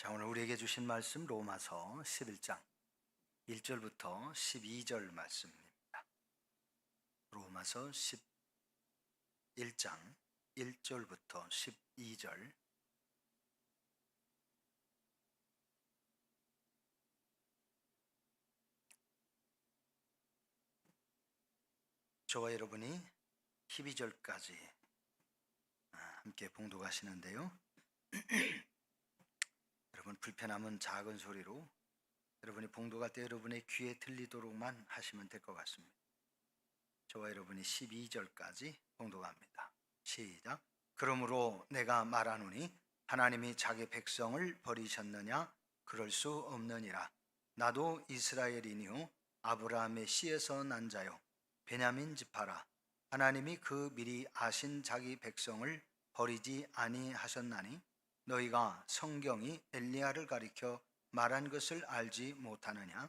자, 오늘 우리에게 주신 말씀 로마서 11장 1절부터 12절 말씀입니다. 로마서 11장 1절부터 12절. 저와 여러분이 12절까지 함께 봉독하시는데요. 여러분 불편함은 작은 소리로 여러분이 봉독할 때 여러분의 귀에 들리도록만 하시면 될 것 같습니다. 저와 여러분이 12절까지 봉독합니다. 시작. 그러므로 내가 말하노니 하나님이 자기 백성을 버리셨느냐? 그럴 수 없느니라. 나도 이스라엘이니요 아브라함의 씨에서 난 자요 베냐민 지파라. 하나님이 그 미리 아신 자기 백성을 버리지 아니하셨나니 너희가 성경이 엘리야를 가리켜 말한 것을 알지 못하느냐?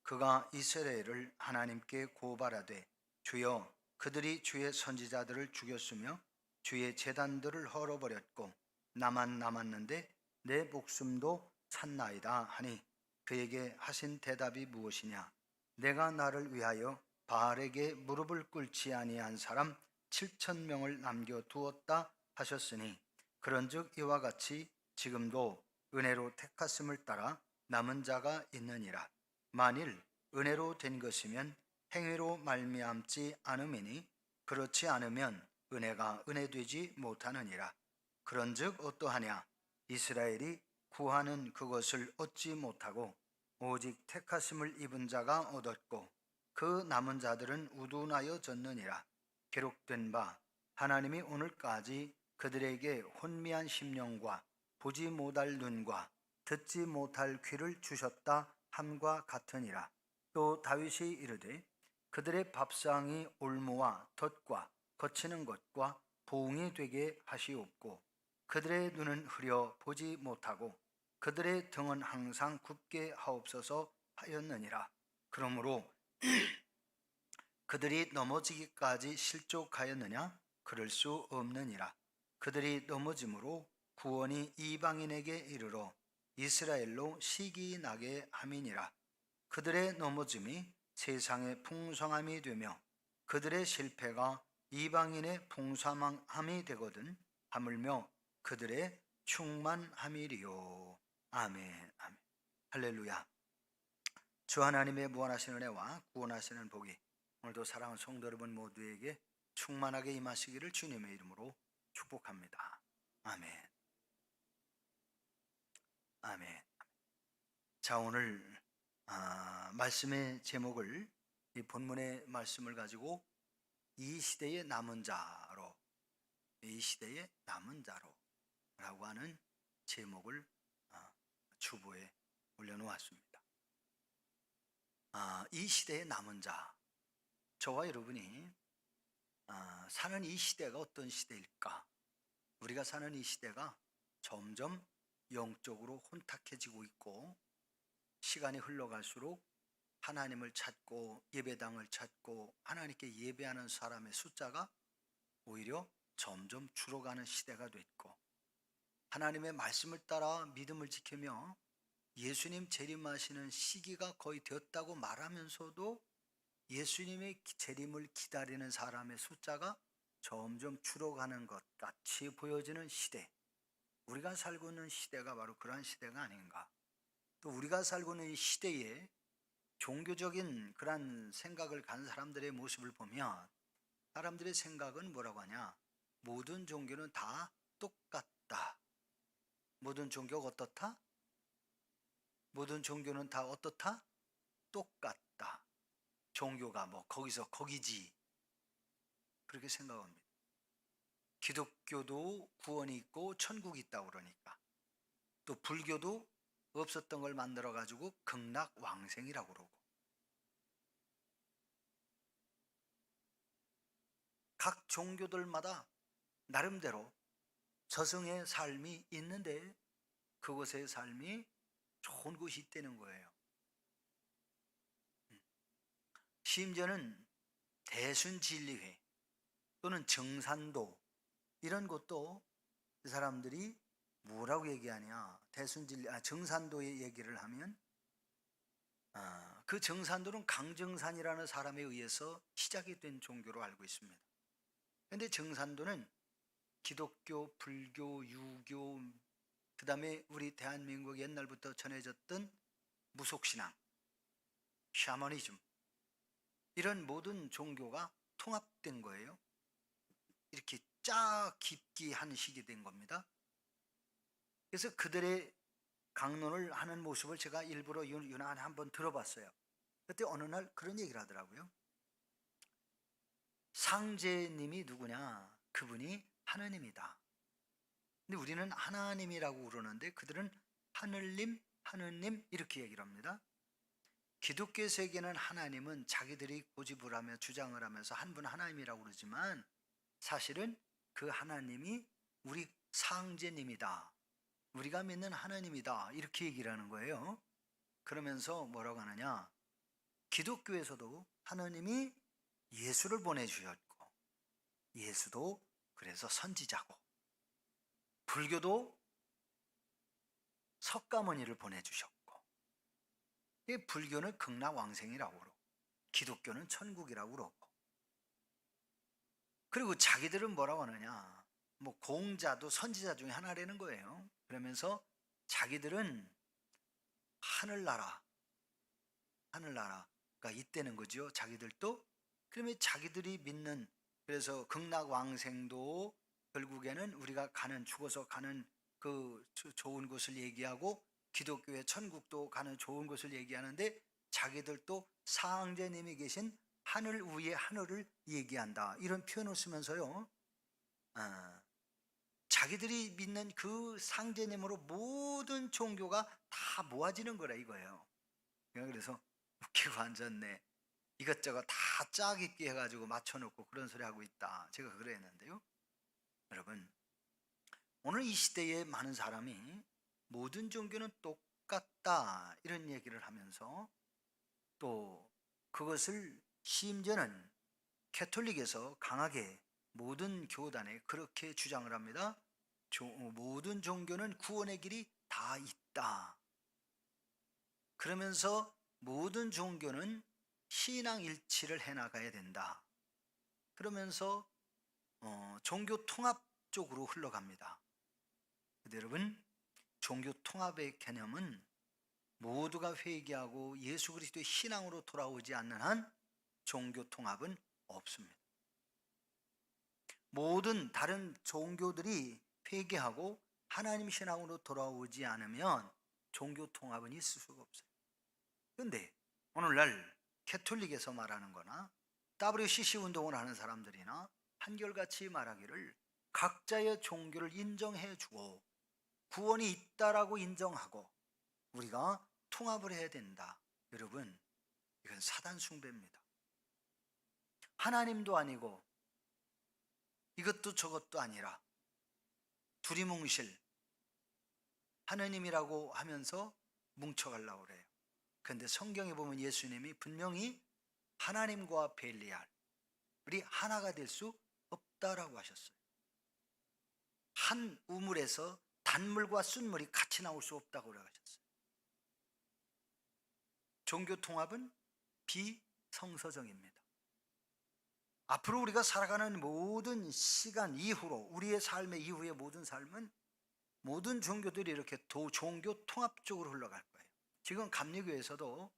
그가 이스라엘을 하나님께 고발하되 주여 그들이 주의 선지자들을 죽였으며 주의 제단들을 헐어버렸고 나만 남았는데 내 목숨도 찼나이다 하니 그에게 하신 대답이 무엇이냐? 내가 나를 위하여 바알에게 무릎을 꿇지 아니한 사람 7,000명을 남겨두었다 하셨으니 그런즉 이와 같이 지금도 은혜로 택하심을 따라 남은 자가 있느니라. 만일 은혜로 된 것이면 행위로 말미암지 않음이니 그렇지 않으면 은혜가 은혜되지 못하느니라. 그런즉 어떠하냐? 이스라엘이 구하는 그것을 얻지 못하고 오직 택하심을 입은 자가 얻었고 그 남은 자들은 우둔하여 졌느니라. 기록된 바 하나님이 오늘까지 그들에게 혼미한 심령과 보지 못할 눈과 듣지 못할 귀를 주셨다 함과 같으니라. 또 다윗이 이르되 그들의 밥상이 올무와 덫과 거치는 것과 보응이 되게 하시옵고 그들의 눈은 흐려 보지 못하고 그들의 등은 항상 굽게 하옵소서 하였느니라. 그러므로 그들이 넘어지기까지 실족하였느냐? 그럴 수 없느니라. 그들이 넘어짐으로 구원이 이방인에게 이르러 이스라엘로 시기 나게 함이니라. 그들의 넘어짐이 세상의 풍성함이 되며 그들의 실패가 이방인의 풍성함이 되거든 하물며 그들의 충만함이리요. 아멘. 아멘. 할렐루야. 주 하나님의 무한하신 은혜와 구원하시는 복이 오늘도 사랑하는 성도 여러분 모두에게 충만하게 임하시기를 주님의 이름으로 축복합니다. 아멘. 아멘. 자, 오늘 말씀의 제목을 이 본문의 말씀을 가지고 이 시대의 남은 자로, 이 시대의 남은 자로 라고 하는 제목을 주보에 올려놓았습니다. 이 시대의 남은 자, 저와 여러분이 사는 이 시대가 어떤 시대일까? 우리가 사는 이 시대가 점점 영적으로 혼탁해지고 있고 시간이 흘러갈수록 하나님을 찾고 예배당을 찾고 하나님께 예배하는 사람의 숫자가 오히려 점점 줄어가는 시대가 됐고 하나님의 말씀을 따라 믿음을 지키며 예수님 재림하시는 시기가 거의 되었다고 말하면서도 예수님의 재림을 기다리는 사람의 숫자가 점점 줄어가는 것 같이 보여지는 시대, 우리가 살고 있는 시대가 바로 그러한 시대가 아닌가. 또 우리가 살고 있는 이 시대에 종교적인 그런 생각을 가진 사람들의 모습을 보면 사람들의 생각은 뭐라고 하냐? 모든 종교는 다 똑같다. 모든 종교가 어떻다? 모든 종교는 다 어떻다? 똑같다. 종교가 뭐 거기서 거기지. 그렇게 생각합니다. 기독교도 구원이 있고 천국이 있다고 그러니까. 또 불교도 없었던 걸 만들어 가지고 극락왕생이라고 그러고. 각 종교들마다 나름대로 저승의 삶이 있는데 그곳의 삶이 좋은 곳이 있다는 거예요. 심지어는 대순진리회 또는 정산도 이런 것도 그 사람들이 뭐라고 얘기하냐? 정산도의 얘기를 하면 그 정산도는 강정산이라는 사람에 의해서 시작이 된 종교로 알고 있습니다. 그런데 정산도는 기독교, 불교, 유교, 그 다음에 우리 대한민국 옛날부터 전해졌던 무속신앙, 샤머니즘, 이런 모든 종교가 통합된 거예요. 이렇게 쫙 깊게 한 식이 된 겁니다. 그래서 그들의 강론을 하는 모습을 제가 일부러 유난히 한번 들어봤어요. 그때 어느 날 그런 얘기를 하더라고요. 상제님이 누구냐? 그분이 하느님이다. 근데 우리는 하나님이라고 그러는데 그들은 하늘님, 하느님 이렇게 얘기를 합니다. 기독교 세계는 하나님은 자기들이 고집을 하며 주장을 하면서 한 분 하나님이라고 그러지만 사실은 그 하나님이 우리 상제님이다. 우리가 믿는 하나님이다. 이렇게 얘기를 하는 거예요. 그러면서 뭐라고 하느냐? 기독교에서도 하나님이 예수를 보내주셨고 예수도 그래서 선지자고 불교도 석가모니를 보내주셨고 불교는 극락왕생이라고 그러고 기독교는 천국이라고 그러고 그리고 자기들은 뭐라고 하느냐? 뭐 공자도 선지자 중에 하나라는 거예요. 그러면서 자기들은 하늘나라가 있다는 거죠. 자기들도. 그러면 자기들이 믿는 그래서 극락왕생도 결국에는 우리가 죽어서 가는 그 좋은 곳을 얘기하고 기독교의 천국도 가는 좋은 곳을 얘기하는데 자기들도 상제님이 계신 하늘 위의 하늘을 얘기한다. 이런 표현을 쓰면서요. 자기들이 믿는 그 상제님으로 모든 종교가 다 모아지는 거라 이거예요. 그래서 웃기고 앉았네. 이것저것 다 짝 있게 해가지고 맞춰놓고 그런 소리 하고 있다. 제가 그랬는데요. 여러분, 오늘 이 시대에 많은 사람이 모든 종교는 똑같다 이런 얘기를 하면서 또 그것을 심지어는 캐톨릭에서 강하게 모든 교단에 그렇게 주장을 합니다. 모든 종교는 구원의 길이 다 있다. 그러면서 모든 종교는 신앙 일치를 해나가야 된다. 그러면서 종교 통합 쪽으로 흘러갑니다. 근데 여러분, 종교 통합의 개념은 모두가 회개하고 예수 그리스도의 신앙으로 돌아오지 않는 한 종교 통합은 없습니다. 모든 다른 종교들이 회개하고 하나님 신앙으로 돌아오지 않으면 종교 통합은 있을 수가 없어요. 그런데 오늘날 캐톨릭에서 말하는 거나 WCC 운동을 하는 사람들이나 한결같이 말하기를 각자의 종교를 인정해 주고 구원이 있다라고 인정하고 우리가 통합을 해야 된다. 여러분, 이건 사단 숭배입니다. 하나님도 아니고 이것도 저것도 아니라 두리뭉실 하나님이라고 하면서 뭉쳐가려고 그래요. 그런데 성경에 보면 예수님이 분명히 하나님과 벨리알 우리 하나가 될 수 없다라고 하셨어요. 한 우물에서 단물과 순물이 같이 나올 수 없다고 하셨어요. 종교 통합은 비성서적입니다. 앞으로 우리가 살아가는 모든 시간 이후로 우리의 삶의 이후의 모든 삶은 모든 종교들이 이렇게 종교 통합 쪽으로 흘러갈 거예요. 지금 감리교에서도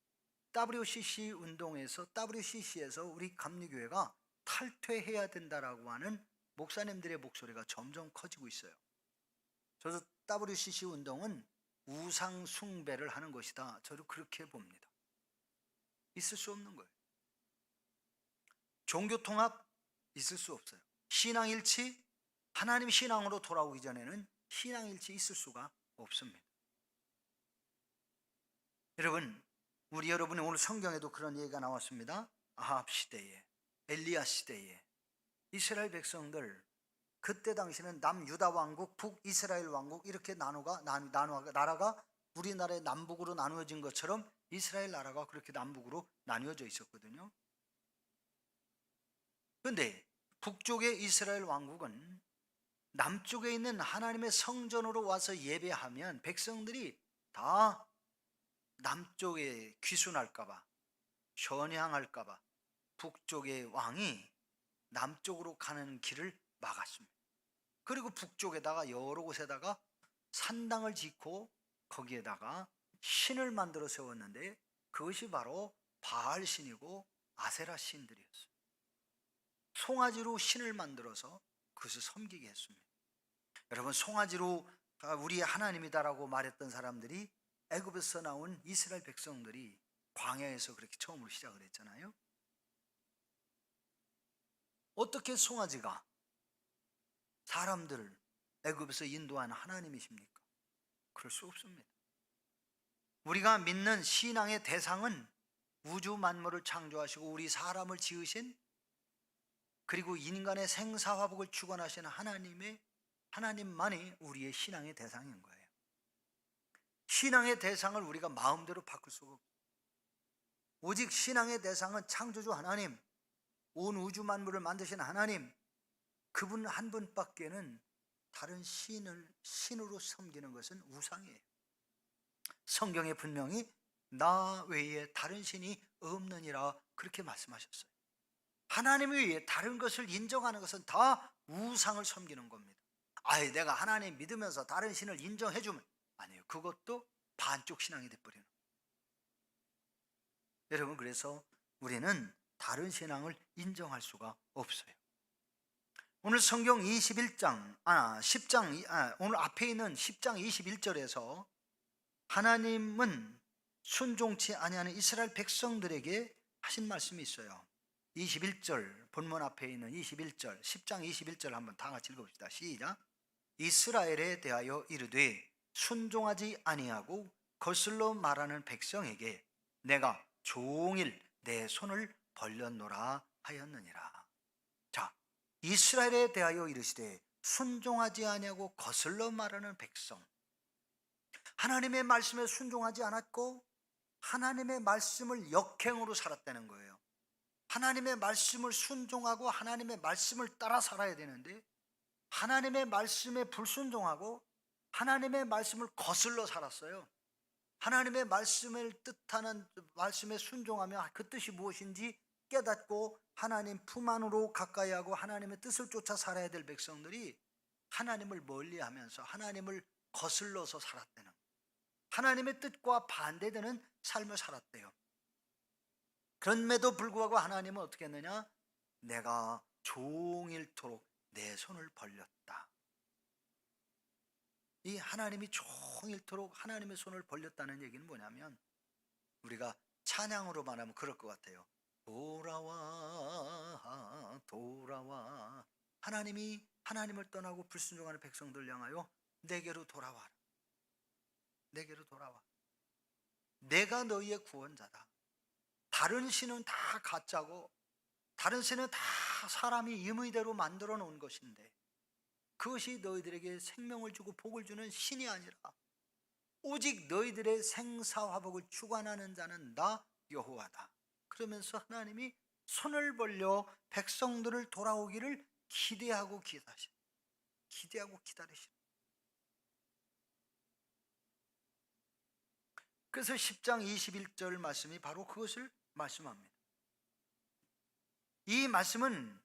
WCC 운동에서 WCC에서 우리 감리교회가 탈퇴해야 된다라고 하는 목사님들의 목소리가 점점 커지고 있어요. 저도 WCC 운동은 우상 숭배를 하는 것이다. 저도 그렇게 봅니다. 있을 수 없는 거예요. 종교 통합 있을 수 없어요. 신앙 일치, 하나님 신앙으로 돌아오기 전에는 신앙 일치 있을 수가 없습니다. 여러분, 여러분이 오늘 성경에도 그런 얘기가 나왔습니다. 아합 시대에, 엘리야 시대에 이스라엘 백성들 그때 당시는 남유다 왕국, 북이스라엘 왕국 이렇게 나라가 우리나라의 남북으로 나누어진 것처럼 이스라엘 나라가 그렇게 남북으로 나뉘어져 있었거든요. 그런데 북쪽의 이스라엘 왕국은 남쪽에 있는 하나님의 성전으로 와서 예배하면 백성들이 다 남쪽에 귀순할까 봐, 전향할까 봐 북쪽의 왕이 남쪽으로 가는 길을 막았습니다. 그리고 북쪽에다가 여러 곳에다가 산당을 짓고 거기에다가 신을 만들어 세웠는데 그것이 바로 바알 신이고 아세라 신들이었어요. 송아지로 신을 만들어서 그것을 섬기게 했습니다. 여러분, 송아지로 우리 하나님이다라고 말했던 사람들이 애굽에서 나온 이스라엘 백성들이 광야에서 그렇게 처음으로 시작을 했잖아요. 어떻게 송아지가 사람들을 애굽에서 인도한 하나님이십니까? 그럴 수 없습니다. 우리가 믿는 신앙의 대상은 우주 만물을 창조하시고 우리 사람을 지으신, 그리고 인간의 생사화복을 주관하시는 하나님만이 우리의 신앙의 대상인 거예요. 신앙의 대상을 우리가 마음대로 바꿀 수가 없어요. 오직 신앙의 대상은 창조주 하나님, 온 우주 만물을 만드신 하나님, 그분 한 분밖에는 다른 신으로 섬기는 것은 우상이에요. 성경에 분명히 나 외에 다른 신이 없느니라 그렇게 말씀하셨어요. 하나님 외에 다른 것을 인정하는 것은 다 우상을 섬기는 겁니다. 아예 내가 하나님 믿으면서 다른 신을 인정해주면 아니에요. 그것도 반쪽 신앙이 돼버리는 거예요. 여러분, 그래서 우리는 다른 신앙을 인정할 수가 없어요. 오늘 성경 10장, 오늘 앞에 있는 10장 21절에서 하나님은 순종치 아니하는 이스라엘 백성들에게 하신 말씀이 있어요. 21절, 본문 앞에 있는 21절, 10장 21절 한번 다 같이 읽어봅시다. 시작. 이스라엘에 대하여 이르되 순종하지 아니하고 거슬러 말하는 백성에게 내가 종일 내 손을 벌렸노라 하였느니라. 자, 이스라엘에 대하여 이르시되 순종하지 아니하고 거슬러 말하는 백성, 하나님의 말씀에 순종하지 않았고 하나님의 말씀을 역행으로 살았다는 거예요. 하나님의 말씀을 순종하고 하나님의 말씀을 따라 살아야 되는데 하나님의 말씀에 불순종하고 하나님의 말씀을 거슬러 살았어요. 하나님의 말씀을 뜻하는 말씀에 순종하며 그 뜻이 무엇인지 깨닫고 하나님 품 안으로 가까이 하고 하나님의 뜻을 쫓아 살아야 될 백성들이 하나님을 멀리하면서 하나님을 거슬러서 살았다는, 하나님의 뜻과 반대되는 삶을 살았대요. 그럼에도 불구하고 하나님은 어떻게 했느냐? 내가 종일토록 내 손을 벌렸다. 이 하나님이 종일토록 하나님의 손을 벌렸다는 얘기는 뭐냐면, 우리가 찬양으로 말하면 그럴 것 같아요. 돌아와 돌아와. 하나님이 하나님을 떠나고 불순종하는 백성들 향하여 내게로 돌아와라. 내게로 돌아와. 내가 너희의 구원자다. 다른 신은 다 가짜고 다른 신은 다 사람이 임의대로 만들어 놓은 것인데 그것이 너희들에게 생명을 주고 복을 주는 신이 아니라 오직 너희들의 생사화복을 주관하는 자는 나 여호와다. 그러면서 하나님이 손을 벌려 백성들을 돌아오기를 기대하고 기다리시는. 그래서 10장 21절 말씀이 바로 그것을 말씀합니다. 이 말씀은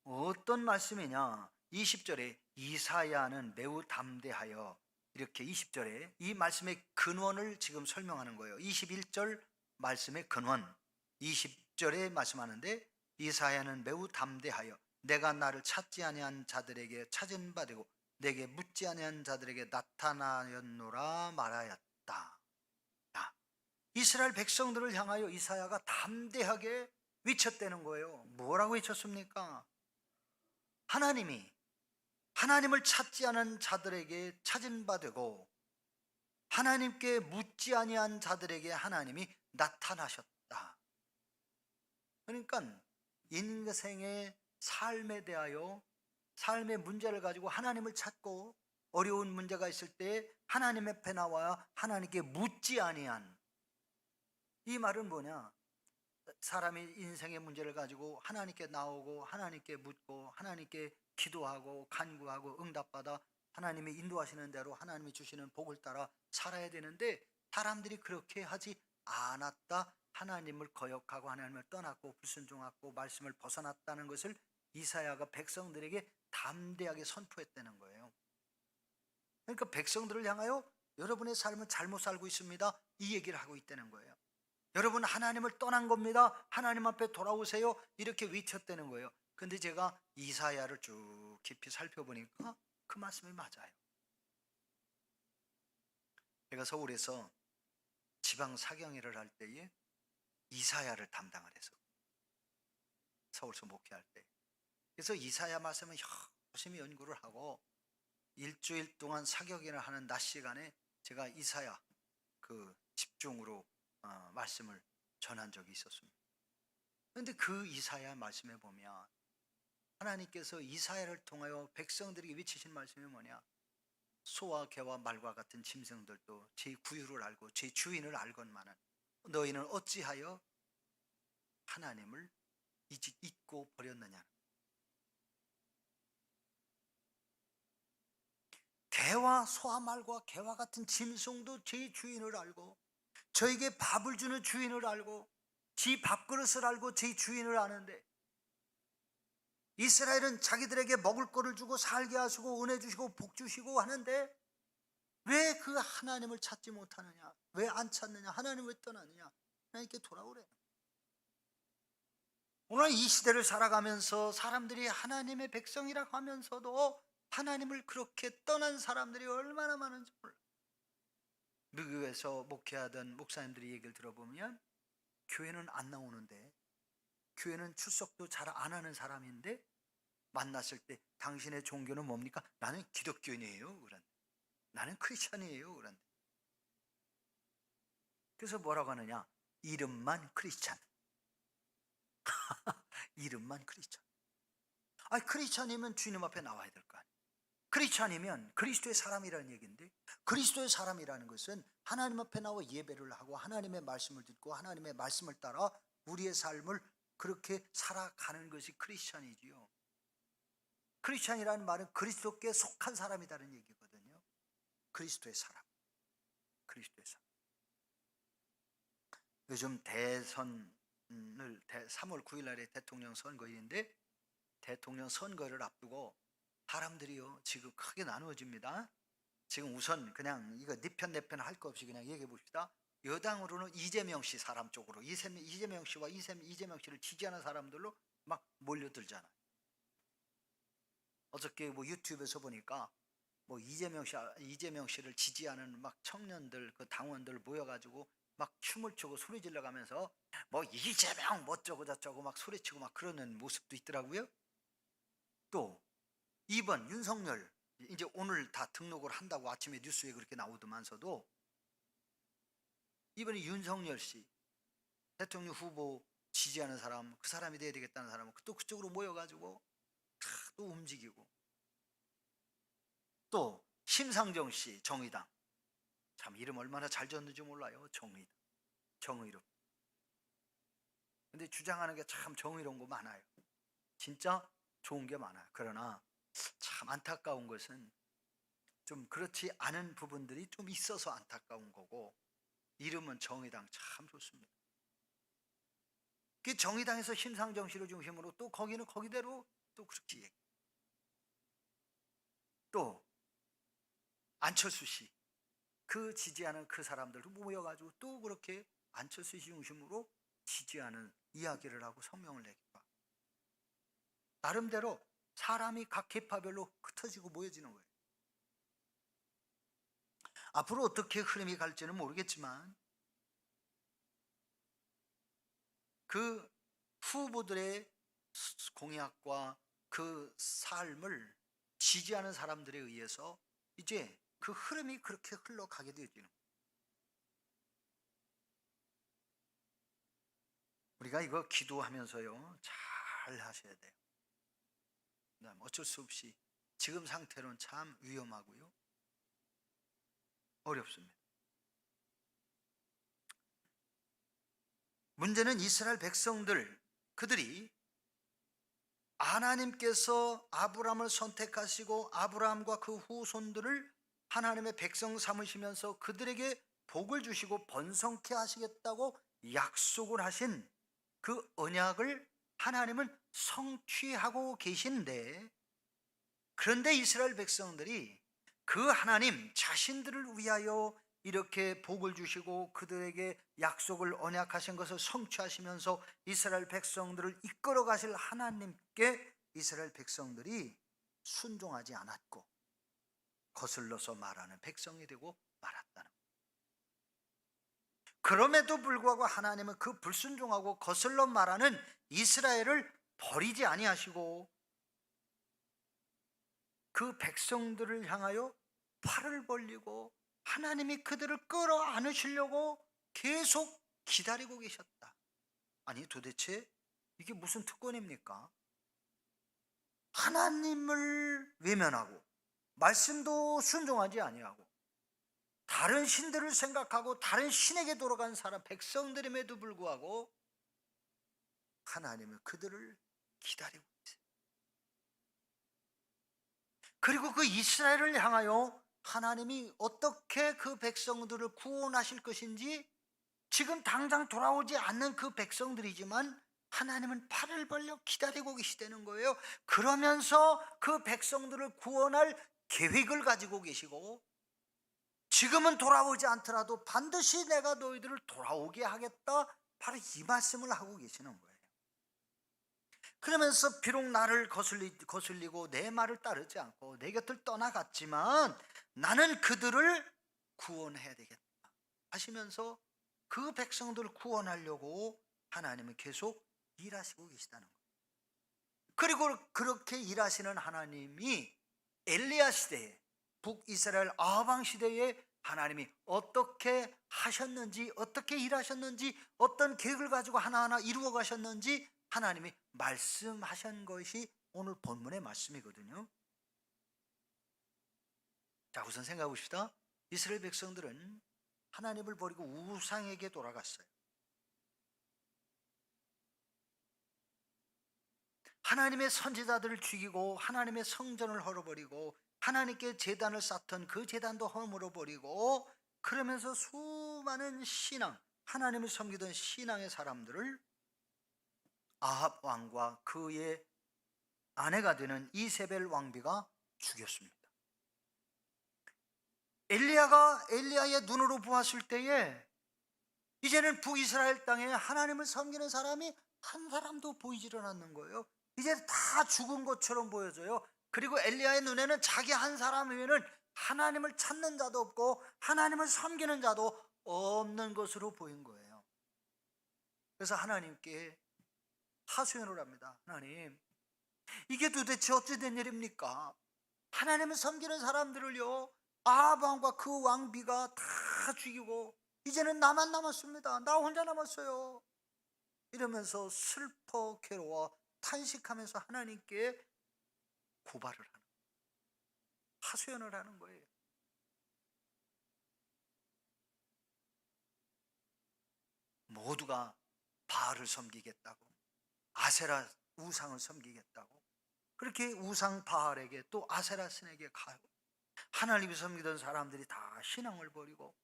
어떤 말씀이냐? 20절에 이사야는 매우 담대하여, 이렇게 20절에 이 말씀의 근원을 지금 설명하는 거예요. 21절 말씀의 근원, 20절에 말씀하는데 이사야는 매우 담대하여 내가 나를 찾지 아니한 자들에게 찾은 바 되고 내게 묻지 아니한 자들에게 나타나였노라 말하였다. 이스라엘 백성들을 향하여 이사야가 담대하게 외쳤다는 거예요. 뭐라고 외쳤습니까? 하나님이 하나님을 찾지 않은 자들에게 찾은 바 되고 하나님께 묻지 아니한 자들에게 하나님이 나타나셨다. 그러니까 인생의 삶에 대하여 삶의 문제를 가지고 하나님을 찾고 어려운 문제가 있을 때 하나님 앞에 나와 하나님께 묻지 아니한, 이 말은 뭐냐? 사람이 인생의 문제를 가지고 하나님께 나오고 하나님께 묻고 하나님께 기도하고 간구하고 응답받아 하나님이 인도하시는 대로 하나님이 주시는 복을 따라 살아야 되는데 사람들이 그렇게 하지 않았다. 하나님을 거역하고 하나님을 떠났고 불순종하고 말씀을 벗어났다는 것을 이사야가 백성들에게 담대하게 선포했다는 거예요. 그러니까 백성들을 향하여 여러분의 삶은 잘못 살고 있습니다, 이 얘기를 하고 있다는 거예요. 여러분 하나님을 떠난 겁니다, 하나님 앞에 돌아오세요, 이렇게 외쳤다는 거예요. 근데 제가 이사야를 쭉 깊이 살펴보니까 그 말씀이 맞아요. 제가 서울에서 지방 사경회를 할 때에 이사야를 담당을 해서 서울서 목회할 때, 그래서 이사야 말씀을 열심히 연구를 하고 일주일 동안 사경회를 하는 낮 시간에 제가 이사야 그 집중으로 말씀을 전한 적이 있었습니다. 그런데 그 이사야 말씀에 보면 하나님께서 이사야를 통하여 백성들에게 외치신 말씀이 뭐냐? 소와 개와 말과 같은 짐승들도 제 구유를 알고 제 주인을 알건만은 너희는 어찌하여 하나님을 잊고 버렸느냐? 개와 소와 말과 개와 같은 짐승도 제 주인을 알고 저에게 밥을 주는 주인을 알고 지 밥그릇을 알고 제 주인을 아는데, 이스라엘은 자기들에게 먹을 거를 주고 살게 하시고 은혜 주시고 복 주시고 하는데 왜 그 하나님을 찾지 못하느냐? 왜 안 찾느냐? 하나님을 왜 떠나느냐? 하나님께 돌아오래. 오늘 이 시대를 살아가면서 사람들이 하나님의 백성이라고 하면서도 하나님을 그렇게 떠난 사람들이 얼마나 많은지 몰라. 미국에서 목회하던 목사님들이 얘기를 들어보면 교회는 안 나오는데, 교회는 출석도 잘 안 하는 사람인데 만났을 때 당신의 종교는 뭡니까? 나는 기독교인이에요. 그런데 나는 크리스찬이에요. 그런데 그래서 뭐라고 하느냐? 이름만 크리스찬. 이름만 크리스찬. 크리스찬이면 주님 앞에 나와야 될 거 아니에요. 크리스찬이면 그리스도의 사람이라는 얘기인데, 그리스도의 사람이라는 것은 하나님 앞에 나와 예배를 하고 하나님의 말씀을 듣고 하나님의 말씀을 따라 우리의 삶을 그렇게 살아가는 것이 크리스찬이지요. 크리스찬이라는 말은 그리스도께 속한 사람이라는 얘기거든요. 그리스도의 사람, 그리스도의 사람. 요즘 대선을 3월 9일 날에 대통령 선거일인데, 대통령 선거를 앞두고 사람들이요 지금 크게 나누어집니다. 지금 우선 그냥 이거 네 편 내 편 할 거 없이 그냥 얘기해 봅시다. 여당으로는 이재명 씨 사람 쪽으로, 이재명 씨와 이재명 씨를 지지하는 사람들로 막 몰려들잖아요. 어저께 뭐 유튜브에서 보니까 뭐 이재명 씨를 지지하는 막 청년들, 그 당원들 모여가지고 막 춤을 추고 소리 질러가면서 뭐 이재명 뭐 어쩌고 저쩌고 막 소리치고 막 그러는 모습도 있더라고요. 또 2번 윤석열, 이제 오늘 다 등록을 한다고 아침에 뉴스에 그렇게 나오더만서도 이번에 윤석열 씨 대통령 후보 지지하는 사람, 그 사람이 돼야 되겠다는 사람은 또 그쪽으로 모여가지고 또 움직이고, 또 심상정 씨 정의당, 참 이름 얼마나 잘 지었는지 몰라요. 정의당, 정의로. 근데 주장하는 게 참 정의로운 거 많아요. 진짜 좋은 게 많아요. 그러나 참 안타까운 것은 좀 그렇지 않은 부분들이 좀 있어서 안타까운 거고, 이름은 정의당 참 좋습니다. 그 정의당에서 심상정 씨를 중심으로 또 거기는 거기대로 또 그렇게 얘기해요. 또 안철수 씨, 그 지지하는 그 사람들도 모여가지고 또 그렇게 안철수 씨 중심으로 지지하는 이야기를 하고 성명을 내기도 하고, 나름대로 사람이 각 계파별로 흩어지고 모여지는 거예요. 앞으로 어떻게 흐름이 갈지는 모르겠지만 그 후보들의 공약과 그 삶을 지지하는 사람들에 의해서 이제 그 흐름이 그렇게 흘러가게 되어지는 거예요. 우리가 이거 기도하면서요 잘 하셔야 돼요. 어쩔 수 없이 지금 상태로는 참 위험하고요 어렵습니다. 문제는 이스라엘 백성들, 그들이 하나님께서 아브라함을 선택하시고 아브라함과 그 후손들을 하나님의 백성 삼으시면서 그들에게 복을 주시고 번성케 하시겠다고 약속을 하신 그 언약을 하나님은 성취하고 계신데, 그런데 이스라엘 백성들이 그 하나님 자신들을 위하여 이렇게 복을 주시고 그들에게 약속을 언약하신 것을 성취하시면서 이스라엘 백성들을 이끌어 가실 하나님께 이스라엘 백성들이 순종하지 않았고 거슬러서 말하는 백성이 되고 말았다는 거예요. 그럼에도 불구하고 하나님은 그 불순종하고 거슬러 말하는 이스라엘을 버리지 아니하시고 그 백성들을 향하여 팔을 벌리고 하나님이 그들을 끌어안으시려고 계속 기다리고 계셨다. 아니, 도대체 이게 무슨 특권입니까? 하나님을 외면하고 말씀도 순종하지 아니하고 다른 신들을 생각하고 다른 신에게 돌아간 사람 백성들임에도 불구하고 하나님은 그들을 기다리고 있어요. 그리고 그 이스라엘을 향하여 하나님이 어떻게 그 백성들을 구원하실 것인지 지금 당장 돌아오지 않는 그 백성들이지만 하나님은 팔을 벌려 기다리고 계시다는 거예요. 그러면서 그 백성들을 구원할 계획을 가지고 계시고 지금은 돌아오지 않더라도 반드시 내가 너희들을 돌아오게 하겠다, 바로 이 말씀을 하고 계시는 거예요. 그러면서 비록 나를 거슬리고 내 말을 따르지 않고 내 곁을 떠나갔지만 나는 그들을 구원해야 되겠다 하시면서 그 백성들을 구원하려고 하나님은 계속 일하시고 계시다는 거예요. 그리고 그렇게 일하시는 하나님이 엘리야 시대에, 북이스라엘 아방 시대에 하나님이 어떻게 하셨는지, 어떻게 일하셨는지, 어떤 계획을 가지고 하나하나 이루어 가셨는지 하나님이 말씀하신 것이 오늘 본문의 말씀이거든요. 자, 우선 생각해 봅시다. 이스라엘 백성들은 하나님을 버리고 우상에게 돌아갔어요. 하나님의 선지자들을 죽이고 하나님의 성전을 헐어버리고 하나님께 제단을 쌓던 그 제단도 허물어버리고, 그러면서 수많은 신앙, 하나님을 섬기던 신앙의 사람들을 아합 왕과 그의 아내가 되는 이세벨 왕비가 죽였습니다. 엘리야의 눈으로 보았을 때에 이제는 북이스라엘 땅에 하나님을 섬기는 사람이 한 사람도 보이지를 않는 거예요. 이제 다 죽은 것처럼 보여져요. 그리고 엘리야의 눈에는 자기 한 사람 외에는 하나님을 찾는 자도 없고 하나님을 섬기는 자도 없는 것으로 보인 거예요. 그래서 하나님께 하소연을 합니다. 하나님, 이게 도대체 어찌 된 일입니까? 하나님을 섬기는 사람들을요, 아합 왕과 그 왕비가 다 죽이고 이제는 나만 남았습니다. 나 혼자 남았어요. 이러면서 슬퍼 괴로워 탄식하면서 하나님께 고발을 하는 거예요. 하소연을 하는 거예요. 모두가 바알을 섬기겠다고, 아세라 우상을 섬기겠다고, 그렇게 우상 바알에게 또 아세라 신에게 가요. 하나님을 섬기던 사람들이 다 신앙을 버리고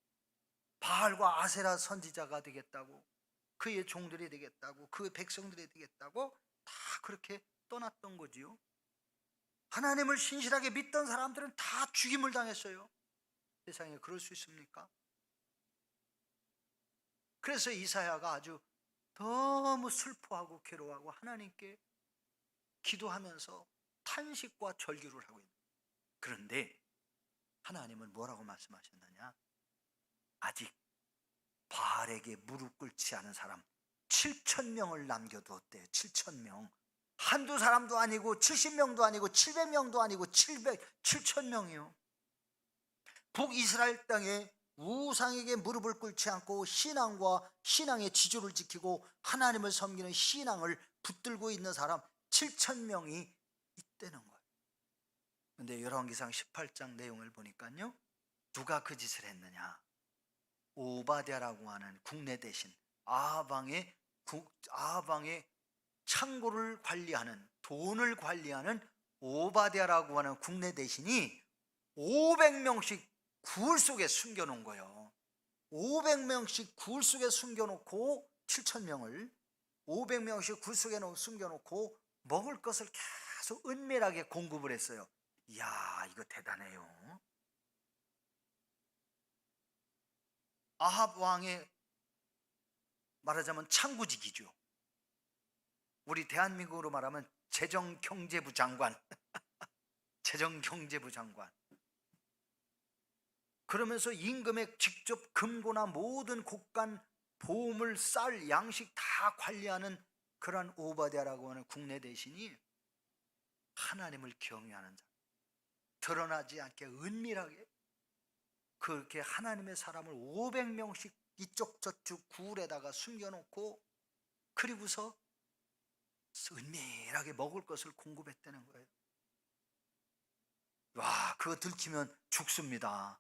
바알과 아세라 선지자가 되겠다고, 그의 종들이 되겠다고, 그 백성들이 되겠다고 다 그렇게 떠났던 거지요. 하나님을 신실하게 믿던 사람들은 다 죽임을 당했어요. 세상에 그럴 수 있습니까? 그래서 이사야가 아주 너무 슬퍼하고 괴로워하고 하나님께 기도하면서 탄식과 절규를 하고 있는 거예요. 그런데 하나님은 뭐라고 말씀하셨느냐? 아직 바알에게 무릎 꿇지 않은 사람 7,000명을 남겨두었대요. 7,000명. 한두 사람도 아니고 70명도 아니고 700명도 아니고 7,000명이요. 북이스라엘 땅에 우상에게 무릎을 꿇지 않고 신앙과 신앙의 지조를 지키고 하나님을 섬기는 신앙을 붙들고 있는 사람 7,000명이 있다는 거예요. 그런데 열왕기상 18장 내용을 보니까요, 누가 그 짓을 했느냐? 오바댜라고 하는 국내 대신 아합 왕의 창고를 관리하는, 돈을 관리하는 오바댜라고 하는 국내 대신이 500명씩 굴 속에 숨겨놓은 거예요. 500명씩 굴 속에 숨겨놓고 7,000명을 500명씩 굴 속에 숨겨놓고 먹을 것을 계속 은밀하게 공급을 했어요. 이야, 이거 대단해요. 아합 왕의 말하자면 창구직이죠. 우리 대한민국으로 말하면 재정경제부 장관. 재정경제부 장관. 그러면서 임금의 직접 금고나 모든 곳간 보물, 쌀, 양식 다 관리하는 그러한 오바댜라고 하는 국내 대신이 하나님을 경외하는 자, 드러나지 않게 은밀하게 그렇게 하나님의 사람을 500명씩 이쪽 저쪽 굴에다가 숨겨놓고 그리고서 은밀하게 먹을 것을 공급했다는 거예요. 와, 그거 들키면 죽습니다.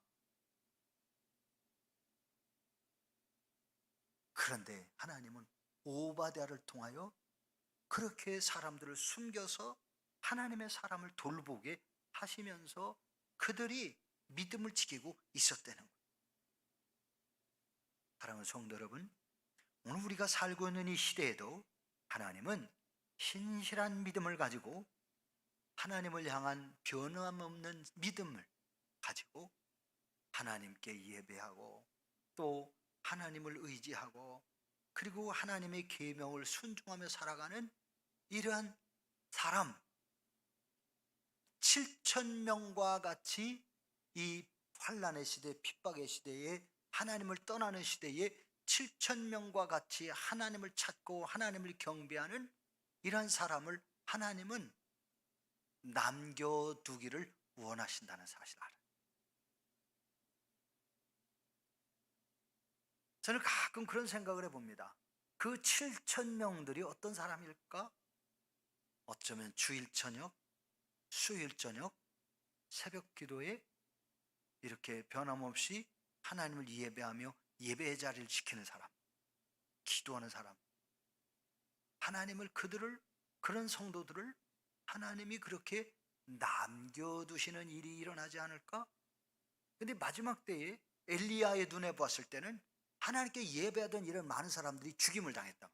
그런데 하나님은 오바댜를 통하여 그렇게 사람들을 숨겨서 하나님의 사람을 돌보게 하시면서 그들이 믿음을 지키고 있었다는 거예요. 사랑하는 성도 여러분, 오늘 우리가 살고 있는 이 시대에도 하나님은 신실한 믿음을 가지고 하나님을 향한 변함없는 믿음을 가지고 하나님께 예배하고 또 하나님을 의지하고 그리고 하나님의 계명을 순종하며 살아가는 이러한 사람 7,000명과 같이 이 환난의 시대, 핍박의 시대에 하나님을 떠나는 시대에 7,000명과 같이 하나님을 찾고 하나님을 경배하는 이러한 사람을 하나님은 남겨두기를 원하신다는 사실을 알아요. 저는 가끔 그런 생각을 해봅니다. 그 7,000명들이 어떤 사람일까? 어쩌면 주일 저녁, 수요일 저녁, 새벽 기도에 이렇게 변함없이 하나님을 예배하며 예배의 자리를 지키는 사람, 기도하는 사람, 하나님을 그런 성도들을 하나님이 그렇게 남겨두시는 일이 일어나지 않을까? 근데 마지막 때에 엘리야의 눈에 봤을 때는 하나님께 예배하던 이런 많은 사람들이 죽임을 당했다.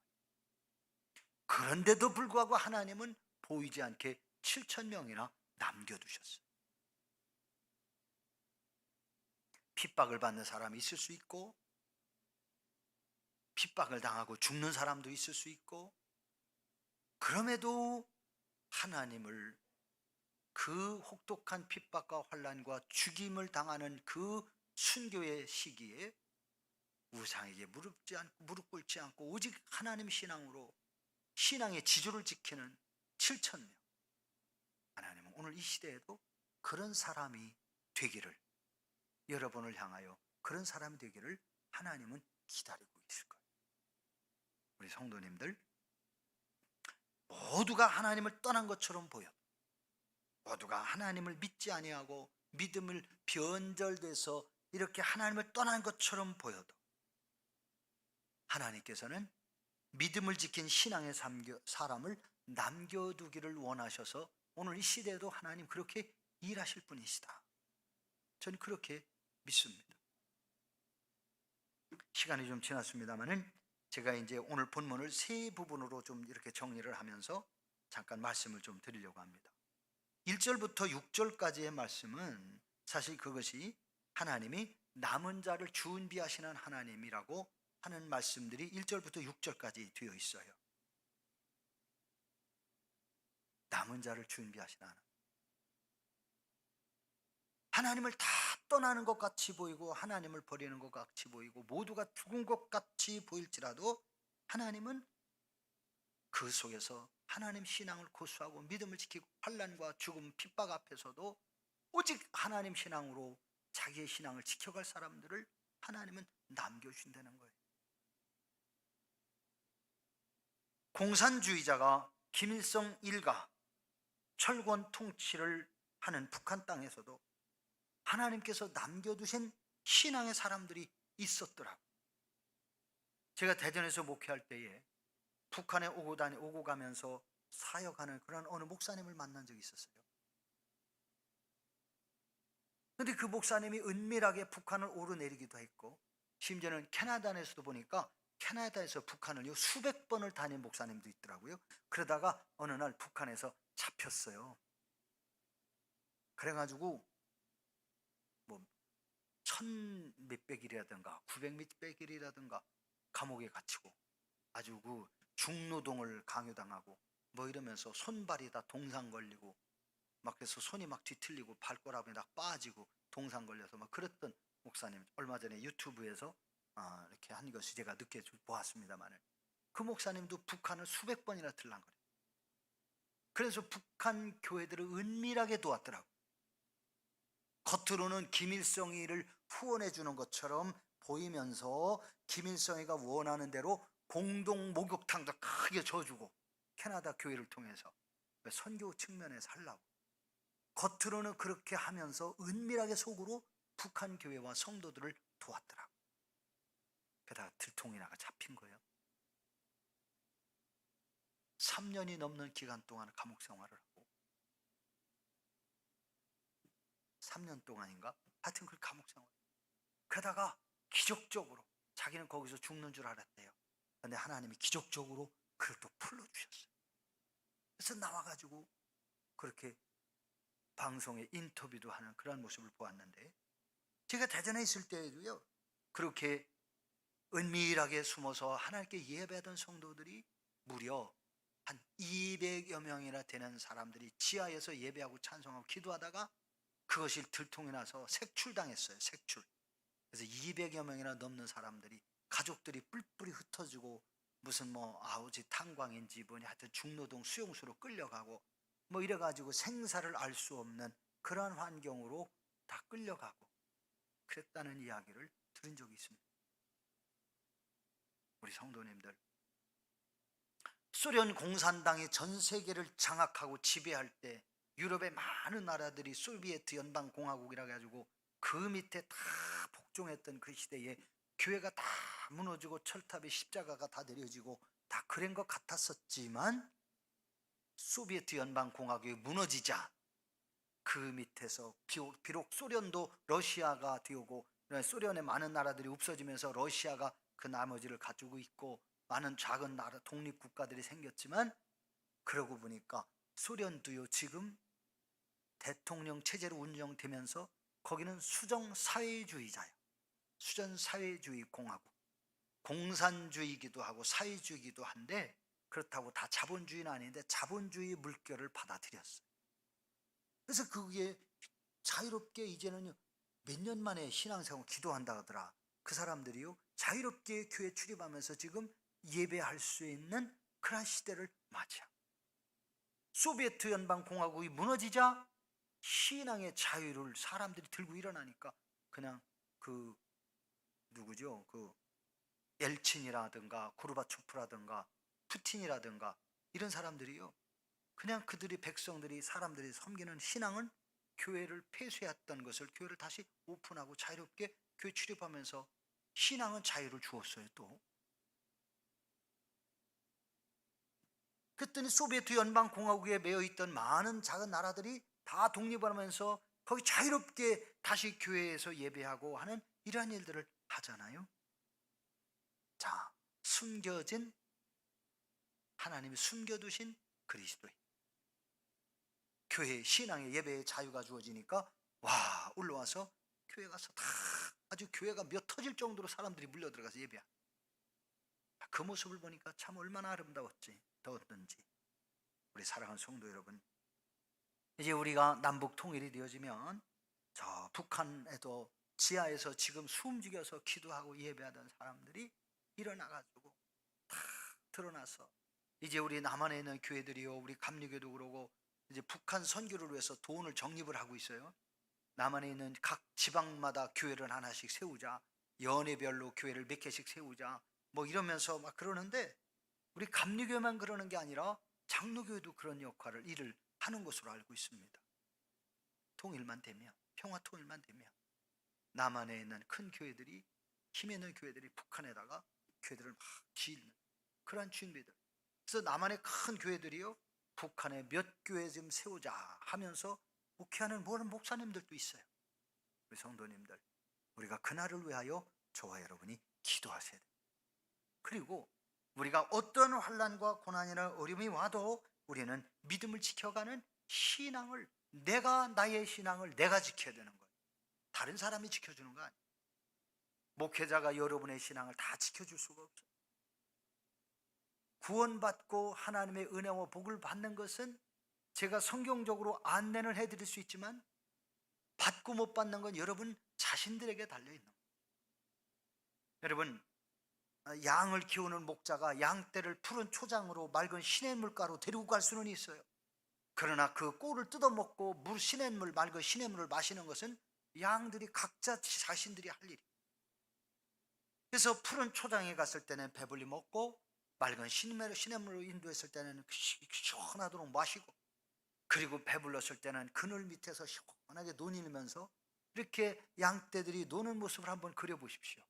그런데도 불구하고 하나님은 보이지 않게 7,000명이나 남겨두셨어요. 핍박을 받는 사람이 있을 수 있고 핍박을 당하고 죽는 사람도 있을 수 있고 그럼에도 하나님을 그 혹독한 핍박과 환난과 죽임을 당하는 그 순교의 시기에 우상에게 무릎 꿇지 않고 오직 하나님 신앙으로 신앙의 지조를 지키는 7,000명. 하나님은 오늘 이 시대에도 그런 사람이 되기를, 여러분을 향하여 그런 사람이 되기를 하나님은 기다리고 있을 거예요. 우리 성도님들 모두가 하나님을 떠난 것처럼 보여, 모두가 하나님을 믿지 아니하고 믿음을 변절돼서 이렇게 하나님을 떠난 것처럼 보여도 하나님께서는 믿음을 지킨 신앙의 사람을 남겨두기를 원하셔서 오늘 이 시대에도 하나님 그렇게 일하실 분이시다. 저는 그렇게 믿습니다. 시간이 좀 지났습니다만은 제가 이제 오늘 본문을 세 부분으로 좀 이렇게 정리를 하면서 잠깐 말씀을 좀 드리려고 합니다. 1절부터 6절까지의 말씀은 사실 그것이 하나님이 남은 자를 준비하시는 하나님이라고 하는 말씀들이 1절부터 6절까지 되어 있어요. 남은 자를 준비하시는 하나님. 하나님을 다 떠나는 것 같이 보이고 하나님을 버리는 것 같이 보이고 모두가 죽은 것 같이 보일지라도 하나님은 그 속에서 하나님 신앙을 고수하고 믿음을 지키고 환난과 죽음, 핍박 앞에서도 오직 하나님 신앙으로 자기의 신앙을 지켜갈 사람들을 하나님은 남겨주신다는 거예요. 공산주의자가 김일성 일가 철권 통치를 하는 북한 땅에서도 하나님께서 남겨두신 신앙의 사람들이 있었더라고요. 제가 대전에서 목회할 때에 북한에 오고 가면서 사역하는 그런 어느 목사님을 만난 적이 있었어요. 근데 그 목사님이 은밀하게 북한을 오르내리기도 했고, 심지어는 캐나다에서도 보니까 캐나다에서 북한을 수백 번을 다닌 목사님도 있더라고요. 그러다가 어느 날 북한에서 잡혔어요. 그래가지고 뭐 천 몇백 일이라든가 900 몇백 일이라든가 감옥에 갇히고 아주 그 중노동을 강요당하고 뭐 이러면서 손발이 다 동상 걸리고 막 그래서 손이 막 뒤틀리고 발가락이 다 빠지고 동상 걸려서 막 그랬던 목사님, 얼마 전에 유튜브에서 이렇게 한 것을 제가 늦게 보았습니다만, 그 목사님도 북한을 수백 번이나 들락거려요. 그래서 북한 교회들을 은밀하게 도왔더라고. 겉으로는 김일성이를 후원해 주는 것처럼 보이면서 김일성이가 원하는 대로 공동 목욕탕도 크게 줘주고, 캐나다 교회를 통해서 선교 측면에서 하려고 겉으로는 그렇게 하면서 은밀하게 속으로 북한 교회와 성도들을 도왔더라고. 게다가 들통이 나가 잡힌 거예요. 3년이 넘는 기간 동안 감옥 생활을 하고, 3년 동안인가? 하여튼 그 감옥 생활. 그러다가 기적적으로 자기는 거기서 죽는 줄 알았대요. 근데 하나님이 기적적으로 그걸 또 풀어주셨어요. 그래서 나와가지고 그렇게 방송에 인터뷰도 하는 그런 모습을 보았는데, 제가 대전에 있을 때에도요, 그렇게 은밀하게 숨어서 하나님께 예배하던 성도들이 무려 한 200여 명이나 되는 사람들이 지하에서 예배하고 찬송하고 기도하다가 그것이 들통이 나서 색출당했어요. 색출. 그래서 200여 명이나 넘는 사람들이, 가족들이 뿔뿔이 흩어지고 무슨 뭐 아우지 탄광인지 뭐니 하여튼 중노동 수용소로 끌려가고 뭐 이래가지고 생사를 알 수 없는 그런 환경으로 다 끌려가고 그랬다는 이야기를 들은 적이 있습니다. 우리 성도님들, 소련 공산당이 전 세계를 장악하고 지배할 때 유럽의 많은 나라들이 소비에트 연방공화국이라 가지고 그 밑에 다 복종했던 그 시대에 교회가 다 무너지고 철탑에 십자가가 다 내려지고 다 그런 것 같았었지만, 소비에트 연방공화국이 무너지자 그 밑에서 비록 소련도 러시아가 되고 소련의 많은 나라들이 없어지면서 러시아가 그 나머지를 가지고 있고 많은 작은 나라 독립국가들이 생겼지만, 그러고 보니까 소련도요 지금 대통령 체제로 운영되면서 거기는 수정사회주의자예요. 수정사회주의 공화국, 공산주의이기도 하고 사회주의이기도 한데, 그렇다고 다 자본주의는 아닌데 자본주의 물결을 받아들였어요. 그래서 그게 자유롭게 이제는 몇 년 만에 신앙생활 기도한다 하더라. 그 사람들이요 자유롭게 교회 출입하면서 지금 예배할 수 있는 그런 시대를 맞이하고, 소비에트 연방공화국이 무너지자 신앙의 자유를 사람들이 들고 일어나니까 그냥 그 누구죠? 그 엘친이라든가 고르바초프라든가 푸틴이라든가 이런 사람들이요 그냥 그들이 백성들이 사람들이 섬기는 신앙은 교회를 폐쇄했던 것을 교회를 다시 오픈하고 자유롭게 교회 출입하면서 신앙은 자유를 주었어요. 또 그랬더니 소비에트 연방공화국에 매여 있던 많은 작은 나라들이 다 독립을 하면서 거기 자유롭게 다시 교회에서 예배하고 하는 이러한 일들을 하잖아요. 자, 숨겨진, 하나님이 숨겨두신 그리스도인 교회 신앙의 예배의 자유가 주어지니까 와 올라와서 교회 가서 다 아주 교회가 몇 터질 정도로 사람들이 물려들어가서 예배하고, 그 모습을 보니까 참 얼마나 아름다웠지 더웠던지. 우리 사랑하는 성도 여러분, 이제 우리가 남북 통일이 되어지면 저 북한에도 지하에서 지금 숨죽여서 기도하고 예배하던 사람들이 일어나가지고 다 드러나서, 이제 우리 남한에 있는 교회들이요 우리 감리교도 그러고 이제 북한 선교를 위해서 돈을 적립을 하고 있어요. 남한에 있는 각 지방마다 교회를 하나씩 세우자, 연회별로 교회를 몇 개씩 세우자 뭐 이러면서 막 그러는데, 우리 감리교만 그러는 게 아니라 장로교회도 그런 역할을 일을 하는 것으로 알고 있습니다. 통일만 되면, 평화 통일만 되면 남한에 있는 큰 교회들이, 힘 있는 교회들이 북한에다가 교회들을 막 짓는 그런 준비들. 그래서 남한의 큰 교회들이요, 북한에 몇 교회 지금 세우자 하면서 목회하는 모든 목사님들도 있어요. 우리 성도님들, 우리가 그날을 위하여 저와 여러분이 기도하셔야 돼요. 그리고 우리가 어떤 환난과 고난이나 어려움이 와도 우리는 믿음을 지켜가는 신앙을, 내가 나의 신앙을 내가 지켜야 되는 거예요. 다른 사람이 지켜주는 거 아니에요. 목회자가 여러분의 신앙을 다 지켜줄 수가 없어요. 구원받고 하나님의 은혜와 복을 받는 것은 제가 성경적으로 안내를 해드릴 수 있지만 받고 못 받는 건 여러분 자신들에게 달려있는 거예요. 여러분, 양을 키우는 목자가 양떼를 푸른 초장으로 맑은 시냇물가로 데리고 갈 수는 있어요. 그러나 그 꼴을 뜯어먹고 시냇물, 맑은 시냇물을 마시는 것은 양들이 각자 자신들이 할 일이에요. 그래서 푸른 초장에 갔을 때는 배불리 먹고 맑은 시냇물로 인도했을 때는 시원하도록 마시고, 그리고 배불렀을 때는 그늘 밑에서 시원하게 논일면서 이렇게 양떼들이 노는 모습을 한번 그려보십시오.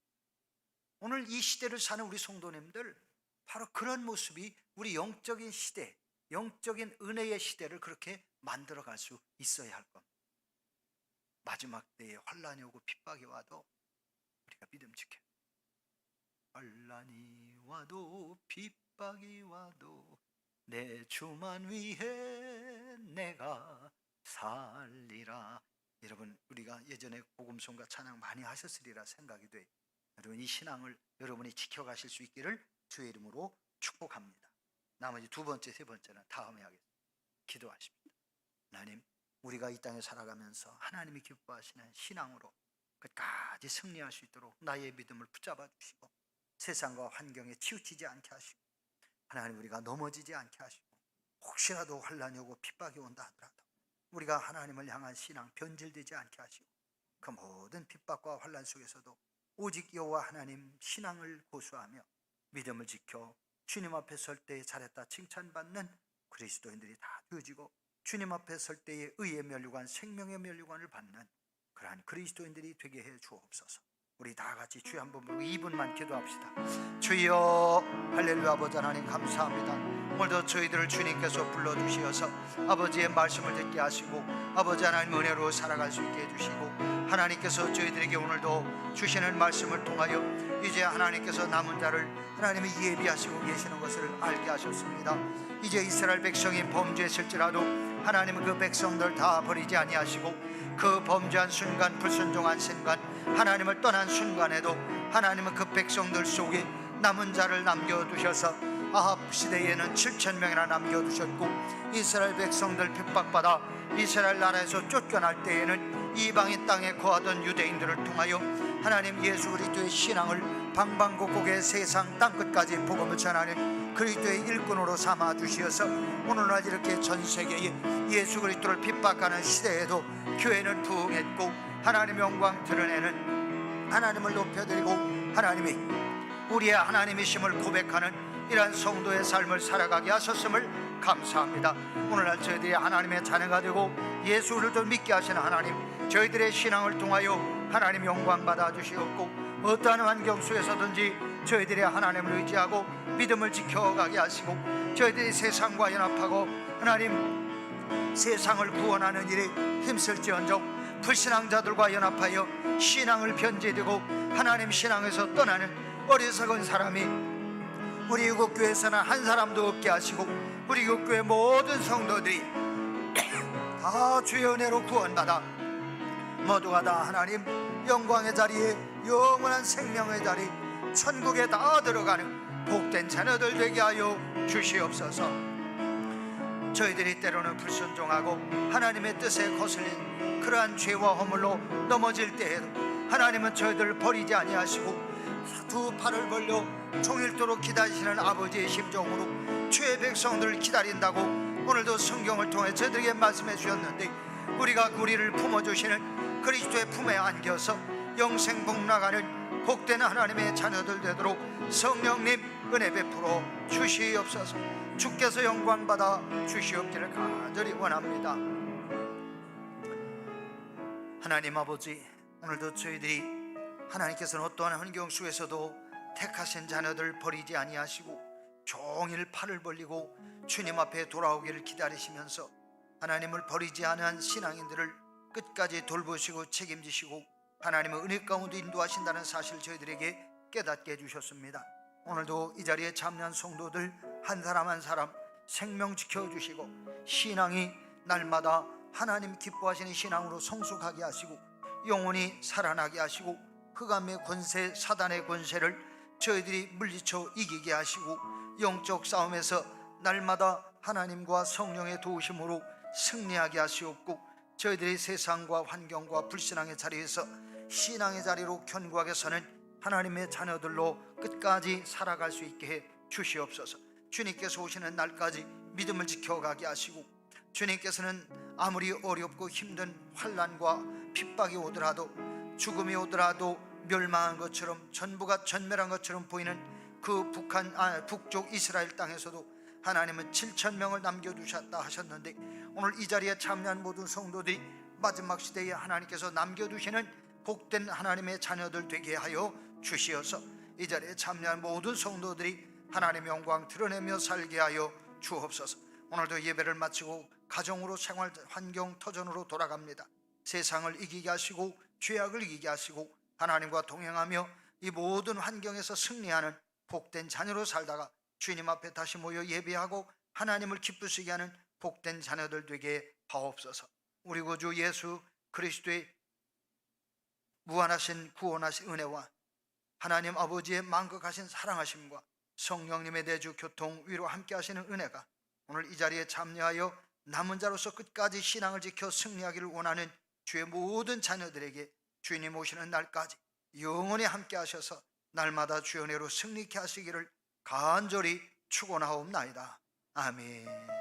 오늘 이 시대를 사는 우리 성도님들, 바로 그런 모습이 우리 영적인 시대, 영적인 은혜의 시대를 그렇게 만들어갈 수 있어야 할 겁니다. 마지막 때에 환난이 오고 핍박이 와도 우리가 믿음 지켜요. 환난이 와도 핍박이 와도 내 주만 위해 내가 살리라. 여러분, 우리가 예전에 복음송과 찬양 많이 하셨으리라 생각이 돼요. 여러분, 이 신앙을 여러분이 지켜가실 수 있기를 주의 이름으로 축복합니다. 나머지 두 번째, 세 번째는 다음에 하겠습니다. 기도하십니다. 하나님, 우리가 이 땅에 살아가면서 하나님이 기뻐하시는 신앙으로 끝까지 승리할 수 있도록 나의 믿음을 붙잡아 주시고, 세상과 환경에 치우치지 않게 하시고, 하나님, 우리가 넘어지지 않게 하시고, 혹시라도 환난이 오고 핍박이 온다 하더라도 우리가 하나님을 향한 신앙 변질되지 않게 하시고, 그 모든 핍박과 환난 속에서도 오직 여호와 하나님 신앙을 고수하며 믿음을 지켜 주님 앞에 설 때에 잘했다 칭찬받는 그리스도인들이 다 되어지고, 주님 앞에 설 때에 의의 면류관, 생명의 면류관을 받는 그러한 그리스도인들이 되게 해 주옵소서. 우리 다 같이 주여 한번 부르고 2분만 기도합시다. 주여, 할렐루야. 아버지 하나님 감사합니다. 오늘도 저희들을 주님께서 불러주시어서 아버지의 말씀을 듣게 하시고, 아버지 하나님 은혜로 살아갈 수 있게 해주시고, 하나님께서 저희들에게 오늘도 주시는 말씀을 통하여 이제 하나님께서 남은 자를 하나님이 예비하시고 계시는 것을 알게 하셨습니다. 이제 이스라엘 백성이 범죄했을지라도 하나님은 그 백성들 다 버리지 아니하시고, 그 범죄한 순간, 불순종한 순간, 하나님을 떠난 순간에도 하나님은 그 백성들 속에 남은 자를 남겨두셔서 아합 시대에는 7,000명이나 남겨두셨고, 이스라엘 백성들 핍박받아 이스라엘 나라에서 쫓겨날 때에는 이방인 땅에 거하던 유대인들을 통하여 하나님 예수 그리스도의 신앙을 방방곡곡의 세상 땅끝까지 복음을 전하는 그리스도의 일꾼으로 삼아 주시어서 오늘날 이렇게 전 세계에 예수 그리스도를 핍박하는 시대에도 교회는 부흥했고, 하나님의 영광 드러내는, 하나님을 높여드리고 하나님이 우리의 하나님이심을 고백하는 이러한 성도의 삶을 살아가게 하셨음을 감사합니다. 오늘날 저희들이 하나님의 자녀가 되고 예수 그리스도를 믿게 하시는 하나님, 저희들의 신앙을 통하여 하나님 영광 받아 주시옵고, 어떠한 환경 속에서든지 저희들이 하나님을 의지하고 믿음을 지켜가게 하시고, 저희들이 세상과 연합하고 하나님 세상을 구원하는 일에 힘쓸지언정 불신앙자들과 연합하여 신앙을 변제되고 하나님 신앙에서 떠나는 어리석은 사람이 우리 이국교회에서는 한 사람도 없게 하시고, 우리 이국교회 모든 성도들이 다 주의 은혜로 구원받아 모두가 다 하나님 영광의 자리에, 영원한 생명의 자리, 천국에 다 들어가는 복된 자녀들 되게 하여 주시옵소서. 저희들이 때로는 불순종하고 하나님의 뜻에 거슬린 그러한 죄와 허물로 넘어질 때에도 하나님은 저희들을 버리지 아니하시고 두 팔을 벌려 종일토록 기다리시는 아버지의 심정으로 주의 백성들을 기다린다고 오늘도 성경을 통해 저희들에게 말씀해 주셨는데, 우리가 우리를 품어주시는 그리스도의 품에 안겨서 영생 복락하는 복된 하나님의 자녀들 되도록 성령님 은혜 베풀어 주시옵소서. 주께서 영광 받아 주시옵기를 간절히 원합니다. 하나님 아버지, 오늘도 저희들이 하나님께서는 어떠한 환경 속에서도 택하신 자녀들 버리지 아니하시고 종일 팔을 벌리고 주님 앞에 돌아오기를 기다리시면서 하나님을 버리지 않은 신앙인들을 끝까지 돌보시고 책임지시고 하나님의 은혜 가운데 인도하신다는 사실 저희들에게 깨닫게 해주셨습니다. 오늘도 이 자리에 참여한 성도들 한 사람 한 사람 생명 지켜주시고 신앙이 날마다 하나님 기뻐하시는 신앙으로 성숙하게 하시고 영원히 살아나게 하시고 흑암의 권세 사단의 권세를 저희들이 물리쳐 이기게 하시고 영적 싸움에서 날마다 하나님과 성령의 도우심으로 승리하게 하시옵고 저희들이 세상과 환경과 불신앙의 자리에서 신앙의 자리로 견고하게 서는 하나님의 자녀들로 끝까지 살아갈 수 있게 해 주시옵소서. 주님께서 오시는 날까지 믿음을 지켜가게 하시고 주님께서는 아무리 어렵고 힘든 환난과 핍박이 오더라도 죽음이 오더라도 멸망한 것처럼 전부가 전멸한 것처럼 보이는 그 북쪽 이스라엘 땅에서도 하나님은 7,000명을 남겨두셨다 하셨는데 오늘 이 자리에 참여한 모든 성도들이 마지막 시대에 하나님께서 남겨두시는 복된 하나님의 자녀들 되게 하여 주시어서 이 자리에 참여한 모든 성도들이 하나님의 영광 드러내며 살게 하여 주옵소서. 오늘도 예배를 마치고 가정으로 생활 환경 터전으로 돌아갑니다. 세상을 이기게 하시고 죄악을 이기게 하시고 하나님과 동행하며 이 모든 환경에서 승리하는 복된 자녀로 살다가 주님 앞에 다시 모여 예배하고 하나님을 기쁘시게 하는 복된 자녀들 되게 하옵소서. 우리 구주 예수 그리스도의 무한하신 구원하신 은혜와 하나님 아버지의 만극하신 사랑하심과 성령님의 내주 교통 위로 함께 하시는 은혜가 오늘 이 자리에 참여하여 남은 자로서 끝까지 신앙을 지켜 승리하기를 원하는 주의 모든 자녀들에게 주님 오시는 날까지 영원히 함께 하셔서 날마다 주의 은혜로 승리케 하시기를 간절히 축원하옵나이다. 아멘.